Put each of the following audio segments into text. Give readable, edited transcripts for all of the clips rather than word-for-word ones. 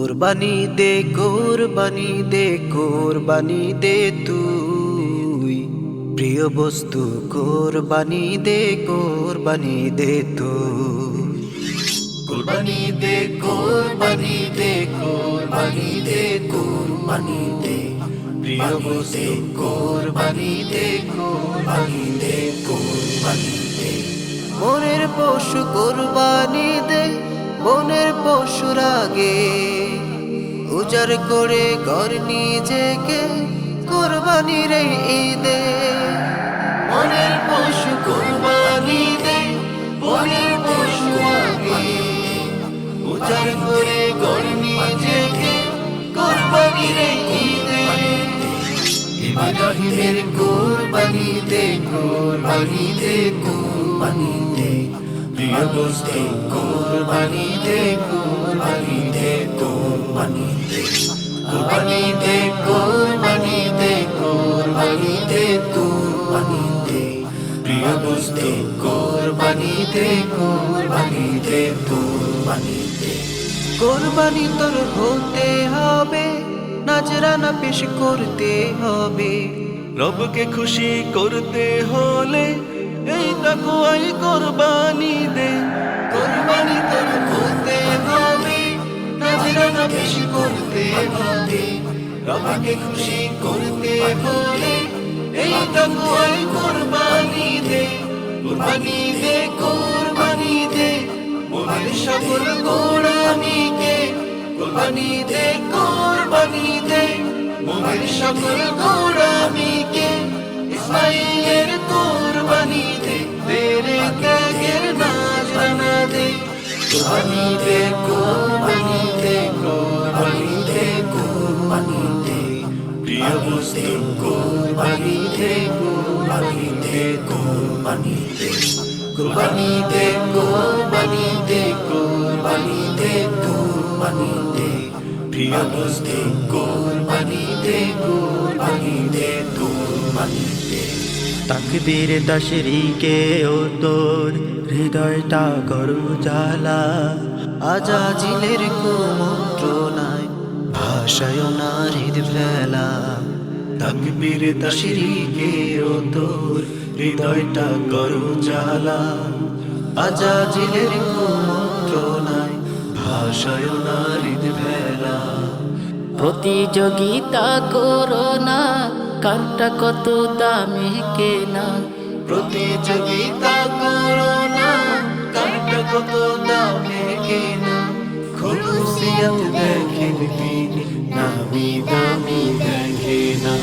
কোরবানি দে কোরবানি দে কোরবানি দে তুই প্রিয় বস্তু কোরবানি দে কোরবানি দে তুই কোরবানি দে কোরবানি দে কোরবানি দে কোরবানি দে প্রিয় বস্তু কোরবানি দে কোরবানি দে কোরবানি দে মনের পশু কোরবানি দে মনের পশুর আগে উজাড় করে ঘর নিজেকে কোরবানি রে ঈদে মনের পশু কোরবানি দে মনের পশু আগে উজাড় করে ঘর নিজেকে কোরবানি রে ঈদে ইব্রাহিমের কোরবানি দে কোরবানি দে কোরবানি দে প্রিয় বস্তু কোরবানি দে কোরবানি দে কোরবানি দে কোরবানি দে কোরবানি দে কোরবানি দে কোরবানি দে প্রিয় বস্তু কোরবানি দে কোরবানি দে কোরবানি দে কোরবানি তোর হতে হবে নাজরানা পেশ করতে হবে রবকে খুশি করতে হলে এই তাকওয়াই কোরবানি দে কোরবানি তোর হতে হবে নাজরানা পেশ করতে হবে রবকে খুশি করতে হলে এই তাকওয়াই কোরবানি দে কোরবানি দে কোরবানি দে মোদের সকল গোড়ামিকে কোরবানি দে কোরবানি দে মোদের সকল গোড়ামিকে ইসমাইলের কোরবানি দে তেরে ত্যাগের নাজরানা দে কোরবানি দে কোরবানি দে কোরবানি দে কোরবানি দে প্রিয় বস্তু কোরবানি দে কোরবানি দে কোরবানি দে কোরবানি দে কোরবানি দে কোরবানি দে কোরবানি দে প্রিয় বস্তু কোরবানি দে কোরবানি দে কোরবানি দে তাকবীর দশরিকে ও তোর হৃদয়টা করু জ্বালা আজাজিলের কুমন্ত্রণায় ভাষায় না হৃদ ফেলা তাকবীর দশরিকে ও তোর হৃদয়টা করু জ্বালা আজাজিলের কুমন্ত্রণায় ভাষায় না হৃদ ফেলা প্রতিযোগিতা করো না কারটা কত দামে কেনা প্রতিযোগিতা করো না কারটা কত দামে কেনা খুলুসিয়ত দেখেন তিনি নামি দামি দেখে না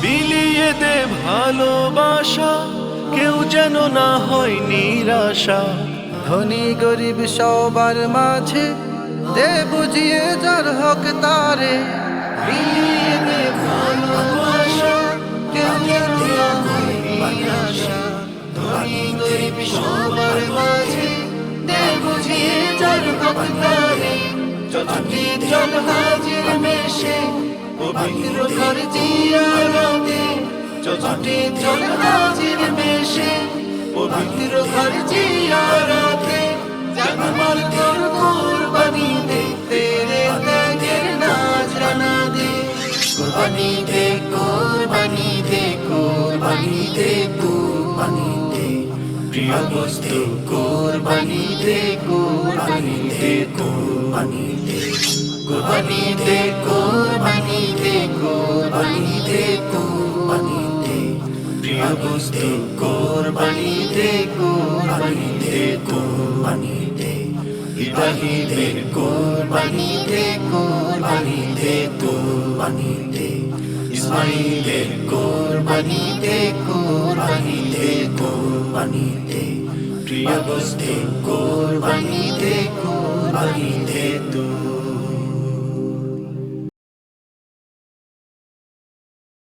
বিলিয়ে দে ভালোবাসা কেউ যেন না হয় নিরাশা ধনী গরিব সবার মাঝে দে বুঝিয়ে যার হক তারে বিলিয়ে দে ভালোবাসা কেউ যেন না হয় নিরাশা ধনী গরিব সবার মাঝে দে বুঝিয়ে যার হক তারে চচটি চল হাজির মেশে পবিত্র ঘর জিয়ারতে চচটি চল হাজির মেশে পবিত্র ঘর জিয়ারতে জাগমল তোর কোরবানি দে তেরে ত্যাগের নাজরানা দে কোরবানি দে কোরবানি দে কোরবানি দে কোরবানি দে প্রিয় বস্তু কোরবানি দে কোরবানি দে কোরবানি দে কোরবানি দে কোরবানি দে কোরবানি দে কোরবানি দে প্রিয় বস্তু কোরবানি দে কোরবানি দে কোরবানি দে ইব্রাহিমের কোরবানি দে কোরবানি দে কোরবানি দে ইসমাইলের কোরবানি দে কোরবানি দে কোরবানি দে প্রিয় বস্তু কোরবানি দে কোরবানি দে